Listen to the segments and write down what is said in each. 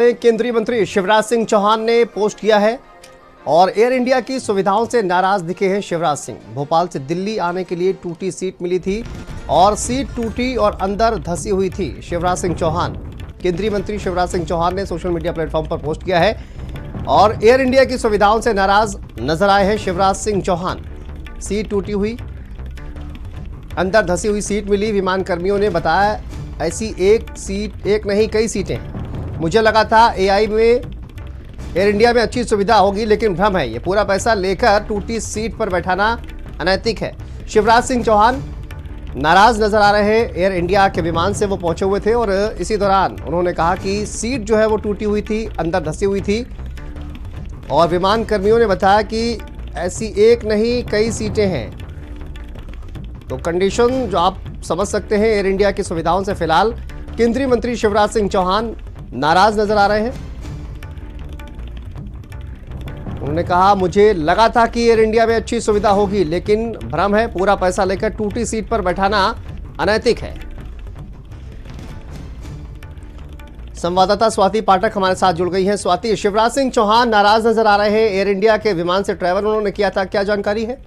केंद्रीय मंत्री शिवराज सिंह चौहान ने पोस्ट किया है और एयर इंडिया की सुविधाओं से नाराज दिखे हैं शिवराज सिंह। भोपाल से दिल्ली आने के लिए टूटी सीट मिली थी और सीट टूटी और अंदर धंसी हुई थी। शिवराज सिंह चौहान, केंद्रीय मंत्री शिवराज सिंह चौहान ने सोशल मीडिया प्लेटफॉर्म पर पोस्ट किया है और एयर इंडिया की सुविधाओं से नाराज नजर आए हैं शिवराज सिंह चौहान। सीट टूटी हुई, अंदर धंसी हुई सीट मिली। विमान कर्मियों ने बताया ऐसी एक नहीं कई सीटें हैं। मुझे लगा था एआई में एयर इंडिया में अच्छी सुविधा होगी, लेकिन भ्रम है। ये पूरा पैसा लेकर टूटी सीट पर बैठाना अनैतिक है। शिवराज सिंह चौहान नाराज नजर आ रहे हैं। एयर इंडिया के विमान से वो पहुंचे हुए थे और इसी दौरान उन्होंने कहा कि सीट जो है वो टूटी हुई थी, अंदर धंसी हुई थी और विमान कर्मियों ने बताया कि ऐसी एक नहीं कई सीटें हैं। तो कंडीशन जो आप समझ सकते हैं, एयर इंडिया की सुविधाओं से फिलहाल केंद्रीय मंत्री शिवराज सिंह चौहान नाराज नजर आ रहे हैं। उन्होंने कहा मुझे लगा था कि एयर इंडिया में अच्छी सुविधा होगी, लेकिन भ्रम है। पूरा पैसा लेकर टूटी सीट पर बैठाना अनैतिक है। संवाददाता स्वाति पाठक हमारे साथ जुड़ गई हैं। स्वाति, शिवराज सिंह चौहान नाराज नजर आ रहे हैं। एयर इंडिया के विमान से ट्रैवल उन्होंने किया था, क्या जानकारी है?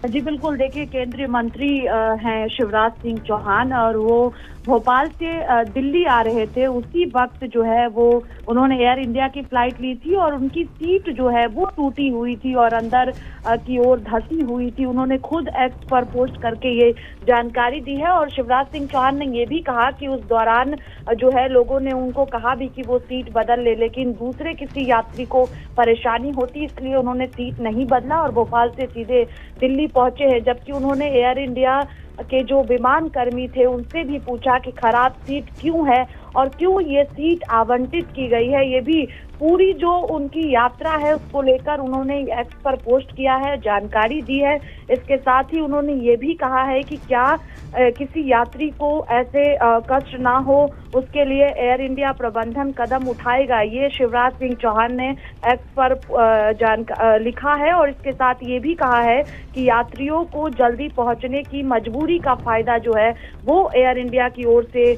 जी बिल्कुल, देखिए केंद्रीय मंत्री हैं शिवराज सिंह चौहान और वो भोपाल से दिल्ली आ रहे थे। उसी वक्त जो है वो उन्होंने एयर इंडिया की फ्लाइट ली थी और उनकी सीट जो है वो टूटी हुई थी और अंदर की ओर धंसी हुई थी। उन्होंने खुद एक्स पर पोस्ट करके ये जानकारी दी है और शिवराज सिंह चौहान ने ये भी कहा कि उस दौरान जो है लोगों ने उनको कहा भी कि वो सीट बदल ले, लेकिन दूसरे किसी यात्री को परेशानी होती, इसलिए उन्होंने सीट नहीं बदला और भोपाल से सीधे दिल्ली पहुंचे हैं। जबकि उन्होंने एयर इंडिया के जो विमान कर्मी थे उनसे भी पूछा कि खराब सीट क्यों है और क्यों ये सीट आवंटित की गई है। ये भी पूरी जो उनकी यात्रा है उसको लेकर उन्होंने एक्स पर पोस्ट किया है, जानकारी दी है। इसके साथ ही उन्होंने ये भी कहा है कि क्या किसी यात्री को ऐसे कष्ट ना हो, उसके लिए एयर इंडिया प्रबंधन कदम उठाएगा। ये शिवराज सिंह चौहान ने एक्स पर लिखा है और इसके साथ ये भी कहा है कि यात्रियों को जल्दी पहुंचने की मजबूरी का फायदा जो है वो एयर इंडिया की ओर से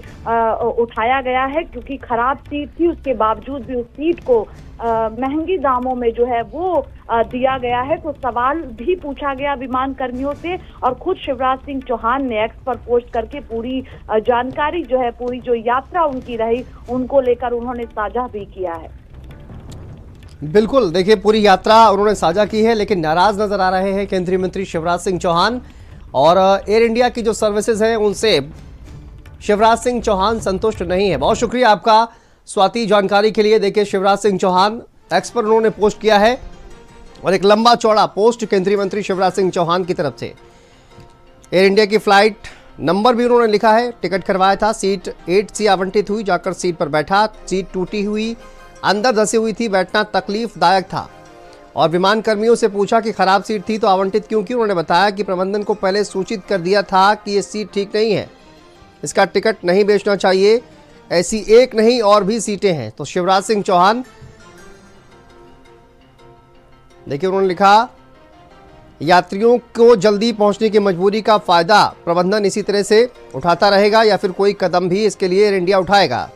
उठाया गया है, क्योंकि खराब सीट थी उसके बावजूद भी उस सीट को महंगी दामों में जो है वो दिया गया है। तो सवाल भी पूछा गया विमान कर्मियों से और खुद शिवराज सिंह चौहान ने एक्स पर पोस्ट करके पूरी जानकारी जो है, पूरी जो यात्रा उनकी रही उनको लेकर उन्होंने साझा भी किया है। बिल्कुल, देखिए पूरी यात्रा उन्होंने साझा की है, लेकिन नाराज नजर आ रहे हैं केंद्रीय मंत्री शिवराज सिंह चौहान और एयर इंडिया की जो सर्विसेज हैं उनसे शिवराज सिंह चौहान संतुष्ट नहीं है। बहुत शुक्रिया आपका स्वाति जानकारी के लिए। देखिए शिवराज सिंह चौहान एक्स पर उन्होंने पोस्ट किया है और एक लंबा चौड़ा पोस्ट केंद्रीय मंत्री शिवराज सिंह चौहान की तरफ से। एयर इंडिया की फ्लाइट नंबर भी उन्होंने लिखा है, टिकट करवाया था, सीट 8C आवंटित हुई, जाकर सीट पर बैठा, सीट टूटी हुई, अंदर धंसी हुई थी, बैठना तकलीफदायक था और विमान कर्मियों से पूछा कि खराब सीट थी तो आवंटित क्यों की। उन्होंने बताया कि प्रबंधन को पहले सूचित कर दिया था कि ये सीट ठीक नहीं है, इसका टिकट नहीं बेचना चाहिए, ऐसी एक नहीं और भी सीटें हैं। तो शिवराज सिंह चौहान, देखिए उन्होंने लिखा यात्रियों को जल्दी पहुंचने की मजबूरी का फायदा प्रबंधन इसी तरह से उठाता रहेगा या फिर कोई कदम भी इसके लिए एयर इंडिया उठाएगा।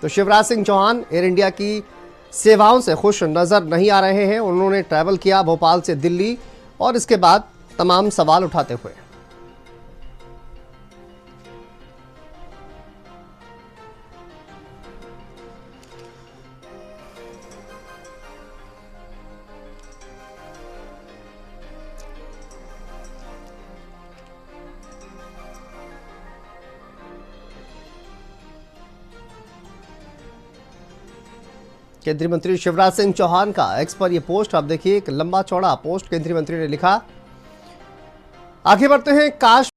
तो शिवराज सिंह चौहान एयर इंडिया की सेवाओं से खुश नजर नहीं आ रहे हैं। उन्होंने ट्रैवल किया भोपाल से दिल्ली और इसके बाद तमाम सवाल उठाते हुए। केंद्रीय मंत्री शिवराज सिंह चौहान का एक्स पर यह पोस्ट, आप देखिए एक लंबा चौड़ा पोस्ट केंद्रीय मंत्री ने लिखा। आगे बढ़ते हैं। काश